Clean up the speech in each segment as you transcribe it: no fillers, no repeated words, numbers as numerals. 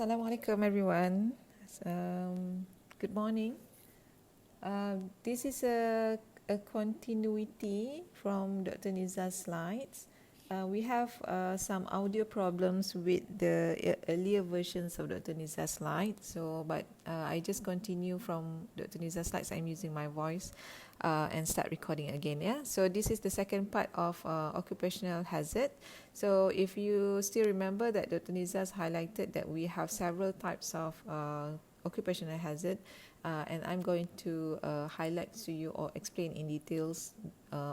Assalamualaikum everyone. Good morning. This is a continuity from Dr. Niza's slides. We have some audio problems with the earlier versions of Dr. Niza's slides. But I just continue from Dr. Niza's slides. I'm using my voice and start recording again. Yeah. So this is the second part of occupational hazard. So if you still remember that Dr. Niza's highlighted that we have several types of occupational hazard. And I'm going to highlight to you or explain in details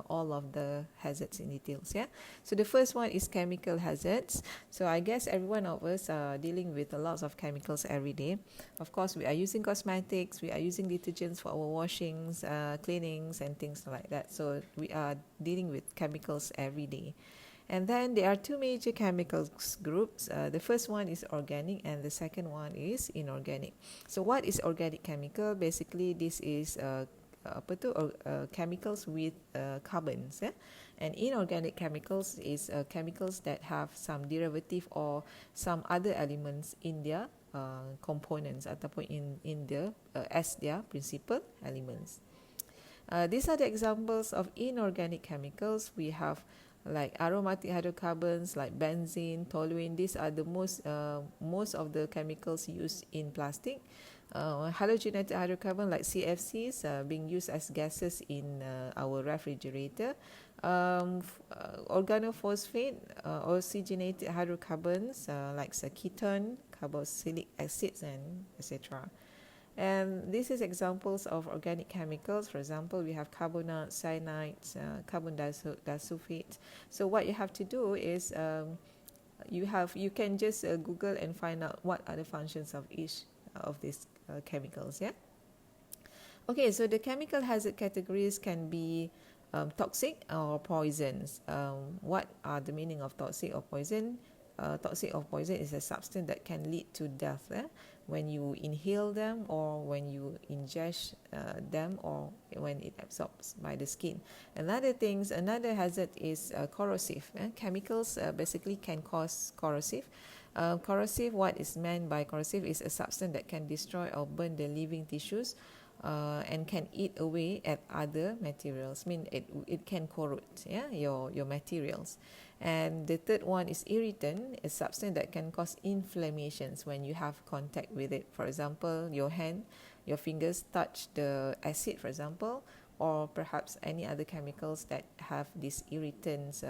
all of the hazards in details. Yeah. So the first one is chemical hazards. So I guess every one of us are dealing with a lot of chemicals every day. Of course, we are using cosmetics, we are using detergents for our washings, cleanings, and things like that. So we are dealing with chemicals every day. And then there are two major chemicals groups. The first one is organic and the second one is inorganic. So what is organic chemical? Basically, this is chemicals with carbons. Yeah? And inorganic chemicals is chemicals that have some derivative or some other elements in their components ataupun in the as their principal elements. These are the examples of inorganic chemicals. We have like aromatic hydrocarbons like benzene, toluene. These are the most of the chemicals used in plastic. Halogenated hydrocarbon like CFCs being used as gases in our refrigerator. Organophosphate, oxygenated hydrocarbons like ketone, carboxylic acids, and etc. And this is examples of organic chemicals. For example, we have carbonate, cyanides, carbon disulfate. So what you have to do is you can just Google and find out what are the functions of each of these chemicals. Yeah. Okay, so the chemical hazard categories can be toxic or poisons. What are the meaning of toxic or poison? Toxic or poison is a substance that can lead to death when you inhale them or when you ingest them or when it absorbs by the skin. Another hazard is corrosive. Chemicals basically can cause corrosive. Corrosive, what is meant by corrosive is a substance that can destroy or burn the living tissues and can eat away at other materials. It can corrode your materials. And the third one is irritant, a substance that can cause inflammations when you have contact with it. For example, your fingers touch the acid, for example, or perhaps any other chemicals that have these irritants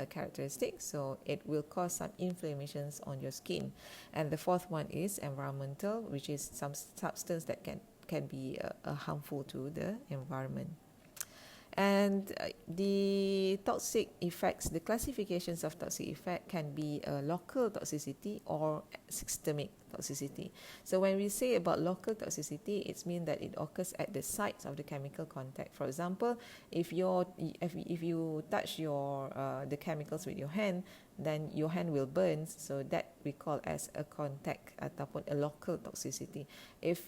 characteristics, so it will cause some inflammations on your skin. And the fourth one is environmental, which is some substance that can be harmful to the environment. And the toxic effects, the classifications of toxic effect can be local toxicity or systemic toxicity. So when we say about local toxicity, it means that it occurs at the sites of the chemical contact. For example, if you touch the chemicals with your hand, then your hand will burn. So that we call as a contact ataupun a local toxicity. If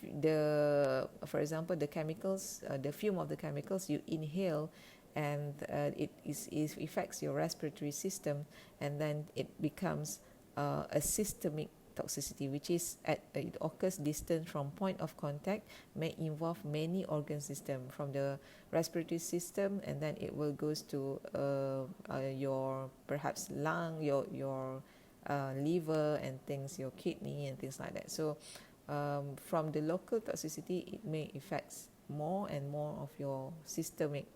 for example, the chemicals, the fume of the chemicals you inhale, and it affects your respiratory system, and then it becomes a systemic toxicity, which is it occurs distant from point of contact, may involve many organ systems from the respiratory system, and then it will goes to your perhaps lung, your liver and things, your kidney and things like that. So from the local toxicity, it may affect more and more of your systemic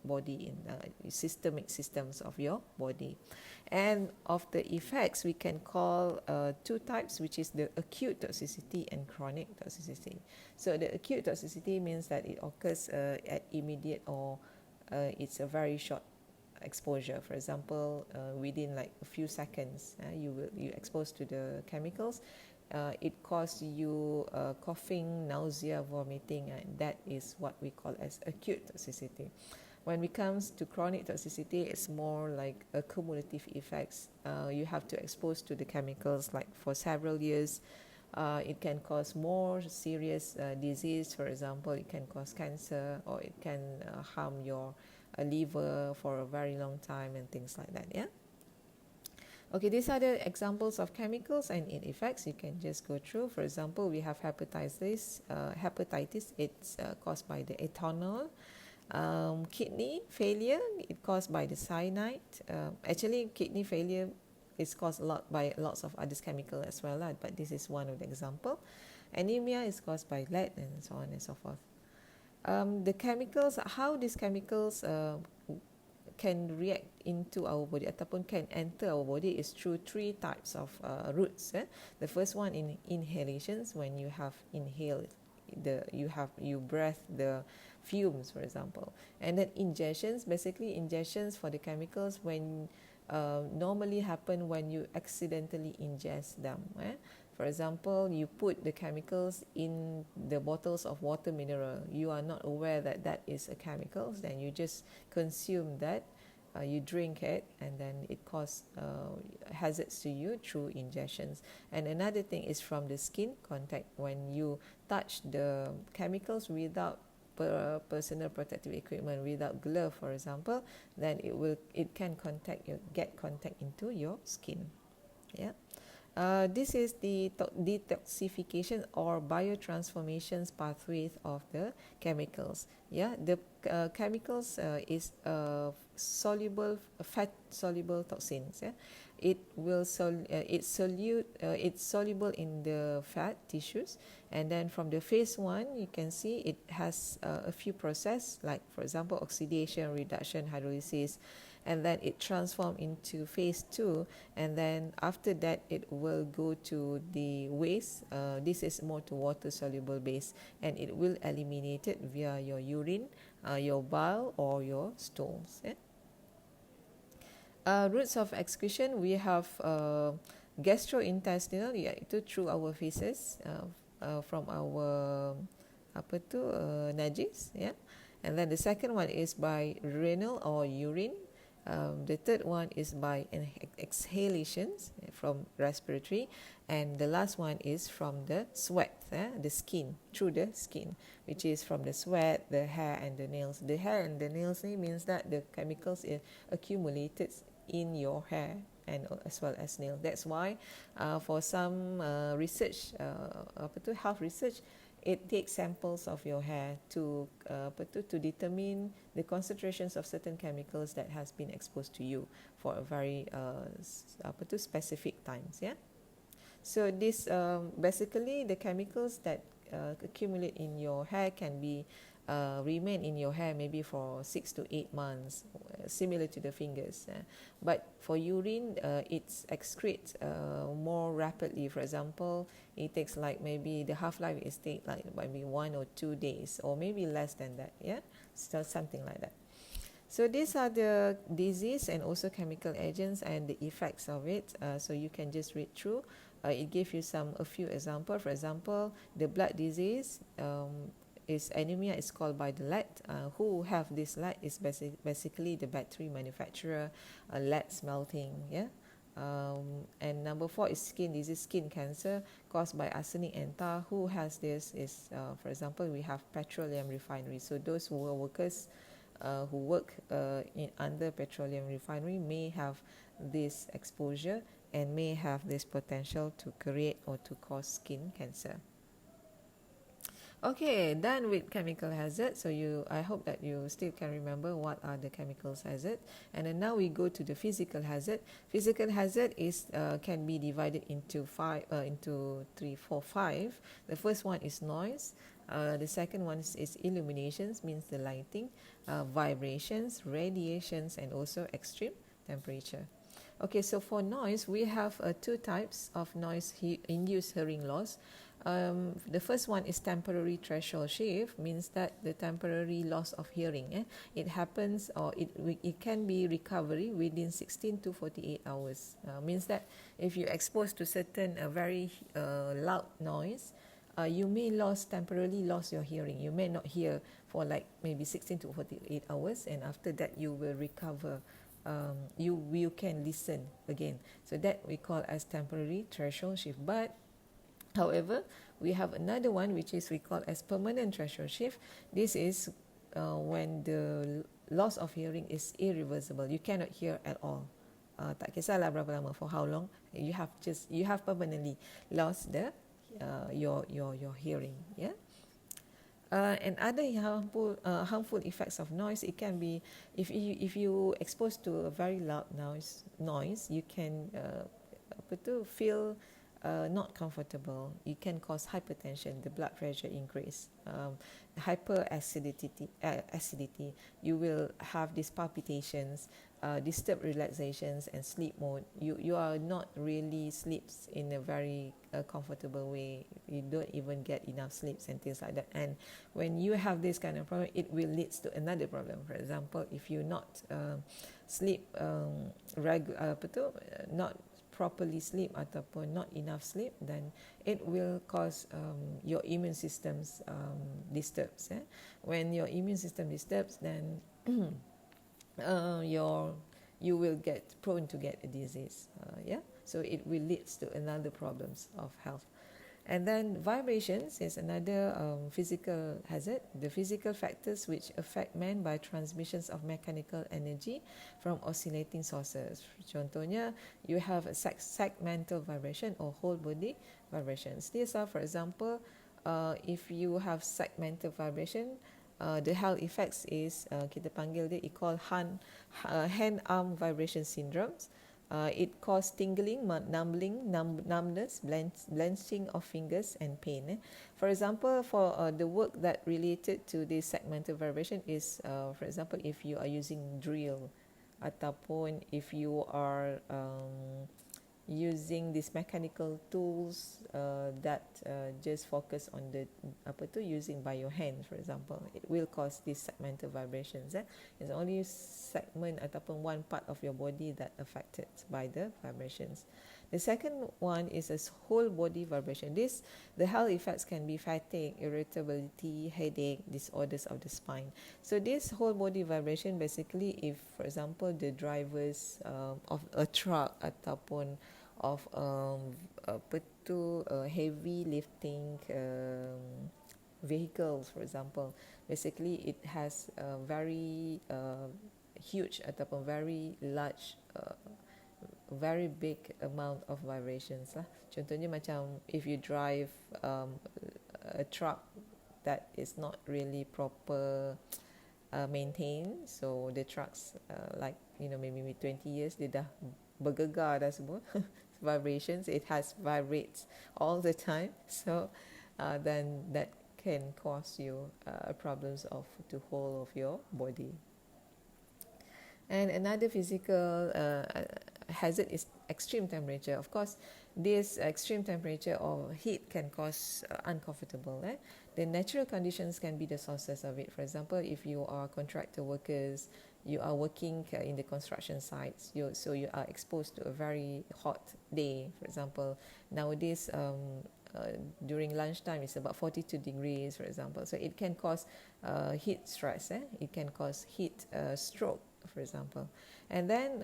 systems of your body. And of the effects, we can call two types, which is the acute toxicity and chronic toxicity. So the acute toxicity means that it occurs at immediate or it's a very short exposure. For example, within like a few seconds, you exposed to the chemicals. It causes you coughing, nausea, vomiting, and that is what we call as acute toxicity. When it comes to chronic toxicity, it's more like a cumulative effects. You have to expose to the chemicals like for several years. It can cause more serious disease. For example, it can cause cancer, or it can harm your liver for a very long time and things like that. Yeah. Okay, these are the examples of chemicals and its effects. You can just go through. For example, we have hepatitis. Hepatitis, it's caused by the ethanol. Kidney failure, it's caused by the cyanide. Actually, kidney failure is caused a lot by lots of other chemicals as well, but this is one of the example. Anemia is caused by lead and so on and so forth. The chemicals, how these chemicals can react into our body ataupun can enter our body is through three types of routes. The first one in inhalations, when you have inhaled you breath the fumes, for example. And then ingestions, basically ingestions for the chemicals when normally happen when you accidentally ingest them. For example, you put the chemicals in the bottles of water mineral. You are not aware that that is a chemical, then you just consume that, you drink it, and then it causes hazards to you through ingestions. And another thing is from the skin contact. When you touch the chemicals without personal protective equipment, without glove, for example, then it can get contact into your skin. Yeah. This is the detoxification or biotransformations pathways of the chemicals. Yeah, the chemicals is soluble fat soluble toxins. Yeah, it's soluble in the fat tissues, and then from the phase 1 you can see it has a few process, like for example oxidation, reduction, hydrolysis, and then it transforms into phase 2, and then after that it will go to the waste. This is more to water soluble base, and it will eliminate it via your urine, your bile, or your stools. Routes of excretion, we have gastrointestinal, iaitu through our feces, from our najis, and then the second one is by renal or urine. The third one is by exhalations from respiratory, and the last one is from the sweat, the skin, through the skin, which is from the sweat, the hair and the nails. The hair and the nails means that the chemicals are accumulated in your hair and as well as nails. That's why for some research, health research, it takes samples of your hair to determine the concentrations of certain chemicals that has been exposed to you for a very specific times. Yeah. So this basically the chemicals that accumulate in your hair can be remain in your hair maybe for 6 to 8 months, similar to the fingers. But for urine, it excretes more rapidly. For example, it takes like maybe the half-life is take like maybe 1 or 2 days, or maybe less than that. Yeah, so something like that. So these are the disease and also chemical agents and the effects of it. So you can just read through. It gives you a few examples. For example, the blood disease is anemia is caused by the lead. Who have this lead is basically the battery manufacturer, lead smelting. Yeah. And number 4 is skin disease, skin cancer caused by arsenic and tar. Who has this is, for example, we have petroleum refinery. So those who are workers who work under petroleum refinery may have this exposure and may have this potential to create or to cause skin cancer. Okay, done with chemical hazard. So I hope that you still can remember what are the chemicals hazard. And then now we go to the physical hazard. Physical hazard is can be divided into 5. The first one is noise. The second one is illuminations, means the lighting, vibrations, radiations, and also extreme temperature. Okay, so for noise, we have 2 types of noise-induced hearing loss. The first one is temporary threshold shift, means that the temporary loss of hearing. It happens, or it can be recovery within 16 to 48 hours. Means that if you're exposed to certain very loud noise, you may temporarily lose your hearing. You may not hear for like maybe 16 to 48 hours, and after that you will recover. You can listen again. So that we call as temporary threshold shift. But however, we have another one which is we call as permanent threshold shift. This is when the loss of hearing is irreversible. You cannot hear at all tak kisahlah berapa lama, for how long, you have permanently lost the your hearing. Yeah. And other harmful effects of noise, it can be if you exposed to a very loud noise, you can feel not comfortable. You can cause hypertension, the blood pressure increase, hyperacidity, acidity. You will have these palpitations, disturbed relaxations, and sleep mode. You are not really sleeps in a very comfortable way. You don't even get enough sleeps and things like that. And when you have this kind of problem, it will lead to another problem. For example, if you not sleep not properly sleep ataupun not enough sleep, then it will cause your immune systems disturbs. When your immune system disturbs, then you will get prone to get a disease. So it will lead to another problems of health. And then vibrations is another physical hazard. The physical factors which affect man by transmissions of mechanical energy from oscillating sources. Contohnya, you have a segmental vibration or whole body vibrations. These are, for example, if you have segmental vibration, the health effects is kita panggil dia, it called hand-arm vibration syndromes. It causes tingling, numbing, numbness, blanching of fingers and pain. For example, for the work that related to this segmental vibration is, for example, if you are using drill ataupun if you are using these mechanical tools that just focus on the using by your hands, for example, it will cause these segmental vibrations. It's only segment ataupun one part of your body that affected by the vibrations. The second one is a whole body vibration. The health effects can be fatigue, irritability, headache, disorders of the spine. So this whole body vibration, basically, if, for example, the drivers of a truck ataupun of heavy lifting vehicles, for example, basically it has a very huge ataupun very large very big amount of vibrations lah. Contohnya macam if you drive a truck that is not really proper maintained, so the trucks like maybe 20 years dia dah bergegar dah semua vibrations, it has vibrates all the time, so then that can cause you problems of the whole of your body. And another physical hazard is extreme temperature. Of course, this extreme temperature or heat can cause uncomfortable. The natural conditions can be the sources of it. For example, if you are contractor workers, you are working in the construction sites, so you are exposed to a very hot day. For example, nowadays during lunchtime it's about 42 degrees, for example. So it can cause heat stress. It can cause heat stroke, for example. And then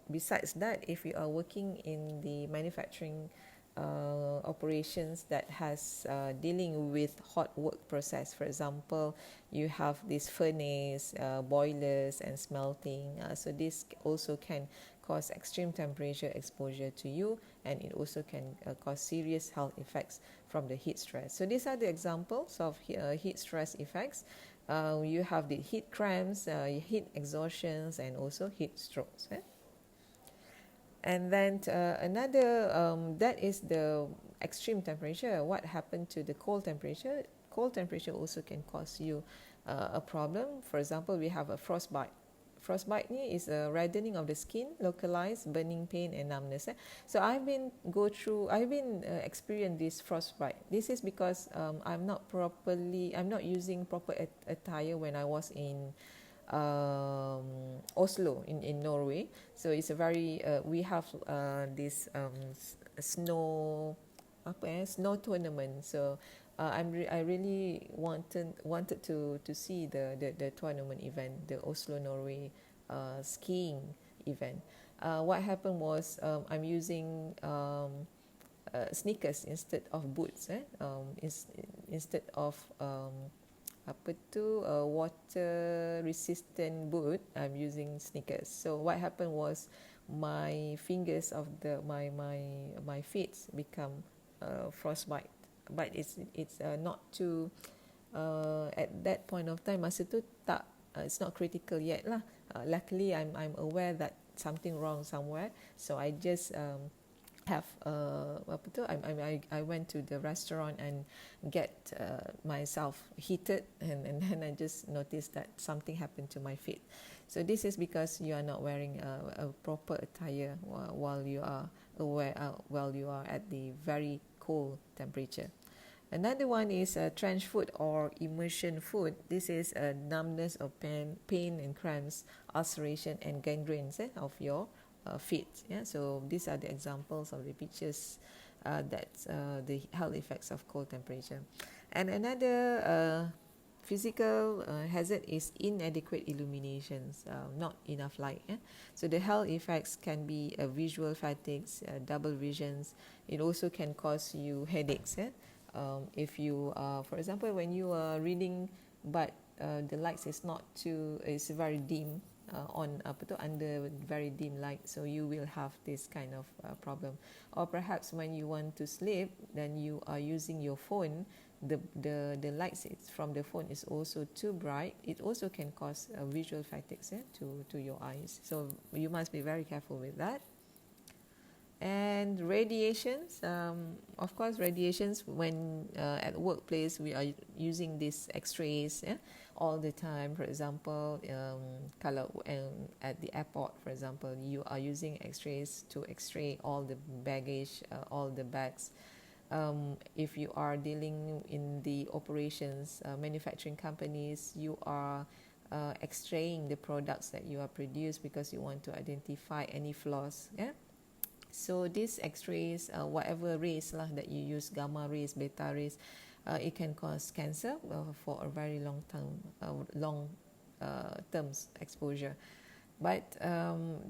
besides that, if you are working in the manufacturing operations that has dealing with hot work process, for example, you have this furnace, boilers and smelting, so this also can cause extreme temperature exposure to you, and it also can cause serious health effects from the heat stress. So these are the examples of heat stress effects. You have the heat cramps, heat exhaustions, and also heat strokes. And then another, that is the extreme temperature. What happened to the cold temperature? Cold temperature also can cause you a problem. For example, we have a frostbite. Frostbite is a reddening of the skin, localized burning pain and numbness. So I've been experiencing this frostbite. This is because I'm not using proper attire when I was in Oslo in Norway. So it's a very we have this snow tournament. So I really wanted to see the tournament event, the Oslo Norway skiing event. What happened was I'm using sneakers instead of boots. Instead of water resistant boot. I'm using sneakers. So what happened was my fingers of my feet become frostbite. But it's not too at that point of time, masa tu tak, it's not critical yet lah. Luckily I'm aware that something wrong somewhere, so I just have I went to the restaurant and get myself heated, and then I just noticed that something happened to my feet. So this is because you are not wearing a proper attire while you are while you are at the very cold temperature. Another one is trench foot or immersion foot. This is numbness of pain and cramps, ulceration and gangrene of your feet. Yeah? So these are the examples of the pictures that's the health effects of cold temperature. And another physical hazard is inadequate illuminations, not enough light. So the health effects can be visual fatigues, double visions. It also can cause you headaches. If you for example, when you are reading but the lights is not too, is very dim, on under very dim light, so you will have this kind of problem. Or perhaps when you want to sleep, then you are using your phone, the lights from the phone is also too bright. It also can cause visual fatigues to your eyes, so you must be very careful with that. And radiations, of course, radiations when at the workplace we are using these X-rays all the time. For example, kalau at the airport, for example, you are using X-rays to X-ray all the baggage, all the bags. If you are dealing in the operations, manufacturing companies, you are X-raying the products that you are produced because you want to identify any flaws. So these X-rays, whatever rays that you use, gamma rays, beta rays, it can cause cancer for a very long terms exposure. But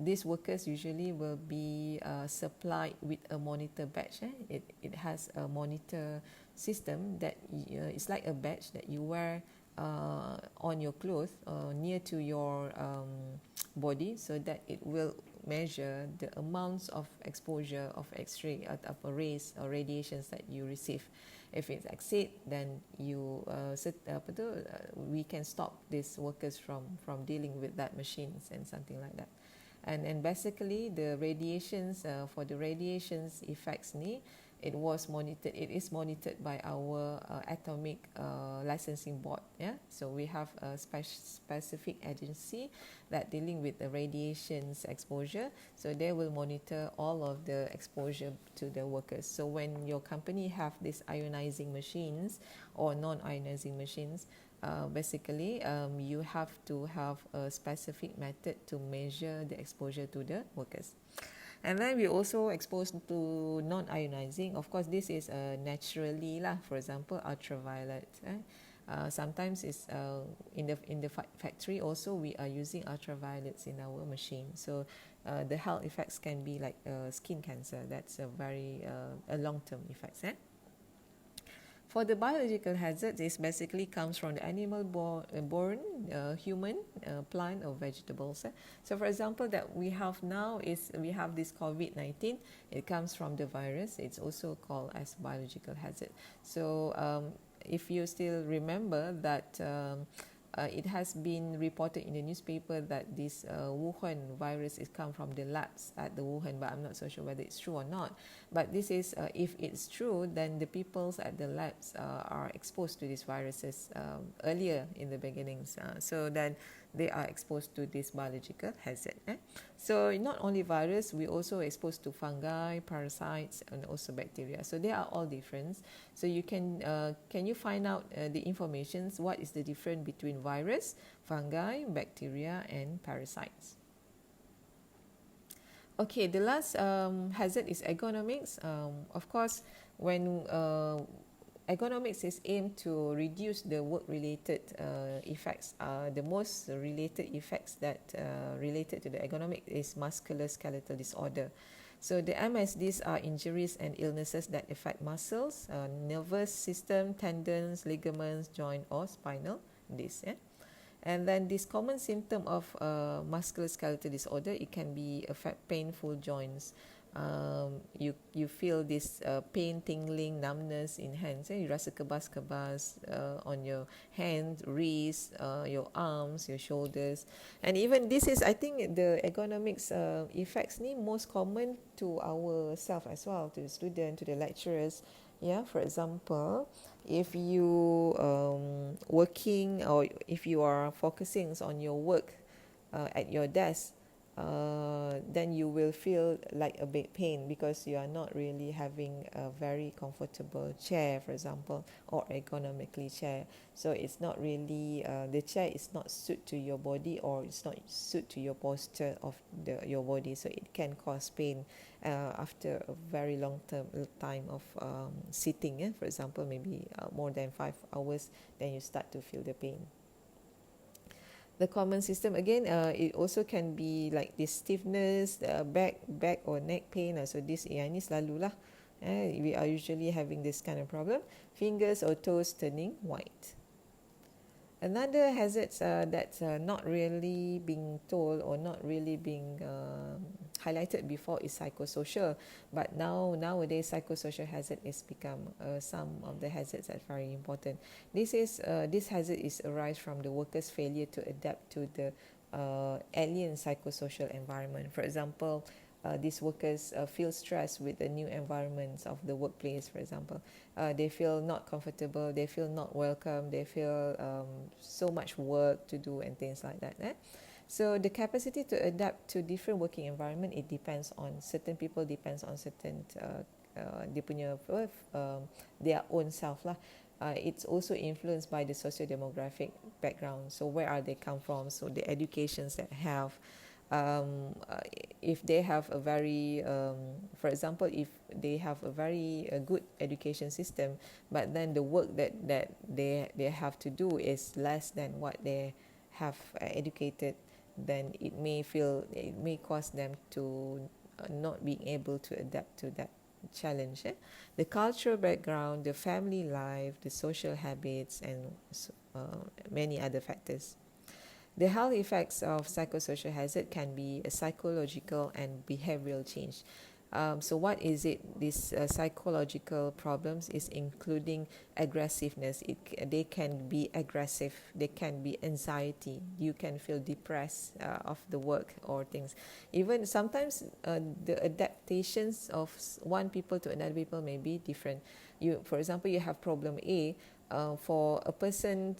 these workers usually will be supplied with a monitor badge. It has a monitor system that it's like a badge that you wear on your clothes near to your body, so that it will measure the amounts of exposure of X-ray of rays or radiations that you receive. If it's exceed, then you we can stop these workers from dealing with that machines and something like that. And basically the radiations, for the radiations effects it is monitored by our atomic licensing board. So we have a specific agency that dealing with the radiations exposure, so they will monitor all of the exposure to the workers. So when your company have these ionizing machines or non-ionizing machines, basically you have to have a specific method to measure the exposure to the workers. And then we also exposed to non-ionizing. Of course, this is naturally for example, ultraviolet. Sometimes it's in the factory also we are using ultraviolets in our machine. So the health effects can be like skin cancer. That's a very a long-term effects. For the biological hazards, it basically comes from the animal born, human, plant or vegetables. So for example, that we have now is we have this COVID-19. It comes from the virus. It's also called as biological hazard. So if you still remember that it has been reported in the newspaper that this Wuhan virus is come from the labs at the Wuhan, but I'm not so sure whether it's true or not. But this is, if it's true, then the peoples at the labs are exposed to these viruses earlier in the beginnings, so then they are exposed to this biological hazard. So not only virus, we also exposed to fungi, parasites, and also bacteria. So they are all different. So you can you find out the information, what is the difference between virus, fungi, bacteria, and parasites. Okay, the last hazard is ergonomics. Of course, when ergonomics is aimed to reduce the work-related effects. The most related effects that related to the ergonomic is musculoskeletal disorder. So the MSDs are injuries and illnesses that affect muscles, nervous system, tendons, ligaments, joint or spinal disc. And then this common symptom of musculoskeletal disorder, it can be affect painful joints. You feel this pain, tingling, numbness in hands. You rasa kebas-kebas on your hands, wrists, your arms, your shoulders. And even this is, I think, the ergonomics effects ni most common to ourselves as well, to the student, to the lecturers. Yeah, for example, if you working, or if you are focusing on your work at your desk, then you will feel like a big pain because you are not really having a very comfortable chair, for example, or ergonomically chair. So it's not really the chair is not suit to your body, or it's not suit to your posture of your body, so it can cause pain after a very long time of sitting. For example, maybe more than 5 hours, then you start to feel the pain. The common system again, it also can be like this stiffness, back or neck pain. So this ini selalulah. We are usually having this kind of problem. Fingers or toes turning white. Another hazards that's not really being told or not really being highlighted before is psychosocial. But nowadays psychosocial hazard is become some of the hazards that are very important. This hazard is arise from the worker's failure to adapt to the alien psychosocial environment. For example, these workers feel stressed with the new environments of the workplace, for example. They feel not comfortable, they feel not welcome, they feel so much work to do and things like that. So the capacity to adapt to different working environment, it depends on certain people, depends on certain dia punya their own self lah. It's also influenced by the socio-demographic background. So where are they come from? So the educations that have, if they have a very, for example, if they have a very good education system, but then the work that they have to do is less than what they have educated, then it may cause them to not being able to adapt to that challenge. The cultural background, the family life, the social habits, and many other factors. The health effects of psychosocial hazard can be a psychological and behavioral change. So what is it? These psychological problems is including aggressiveness. They can be aggressive. They can be anxiety. You can feel depressed of the work or things. Even sometimes the adaptations of one people to another people may be different. For example, you have problem A. For a person,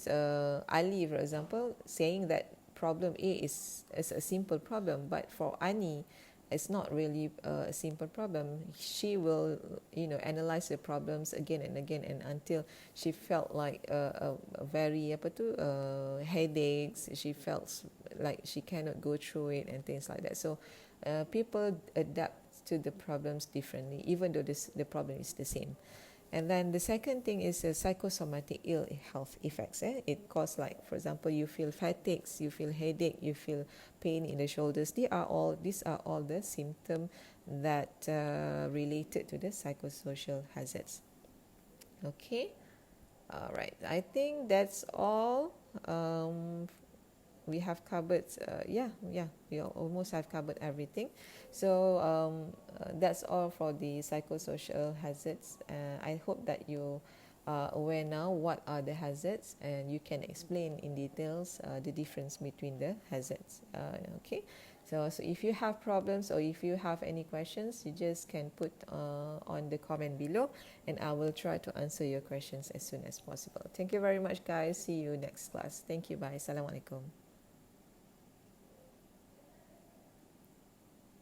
Ali, for example, saying that problem A is a simple problem, but for Ani, it's not really a simple problem. She will, analyze the problems again and again, and until she felt like a very headaches. She felt like she cannot go through it and things like that. So people adapt to the problems differently, even though the problem is the same. And then the second thing is psychosomatic ill health effects. It causes, like, for example, you feel fatigues, you feel headache, you feel pain in the shoulders. These are all the symptoms that related to the psychosocial hazards. Okay, all right. I think that's all. We have covered, we almost have covered everything. So that's all for the psychosocial hazards. I hope that you are aware now what are the hazards, and you can explain in details the difference between the hazards. Okay, so if you have problems or if you have any questions, you just can put on the comment below, and I will try to answer your questions as soon as possible. Thank you very much, guys. See you next class. Thank you. Bye. Assalamualaikum.